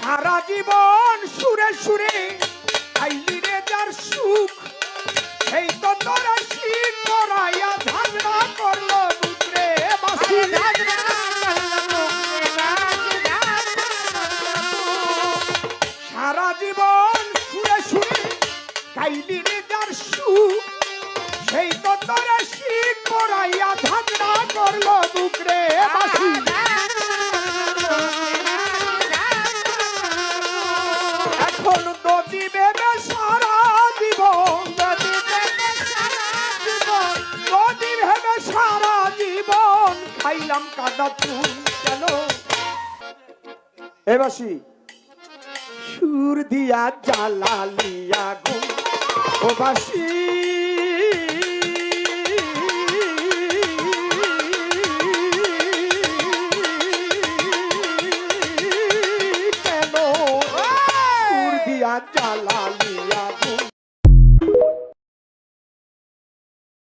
সারা জীবন সুরে সুরে আইলি রে যার সুখ সেই তো তোরা শীত পরাইয়া ঝগড়া করলো দুধরে বাসি সারা জীবন সুরে সুরে গাইলি রে যার সুখ সেই তো তোরা শীত পরাইয়া ঝগড়া করলো দুধরে বাসি এখন নদী ভেবে সারা জীবন নদী ভেবে সারা জীবন খাইলাম কাদা চুন কেন এবাসি সুর দিয়া জ্বালালিয়া গুণ ও বাসি কেন সুর দিয়া জ্বালালিয়া গুণ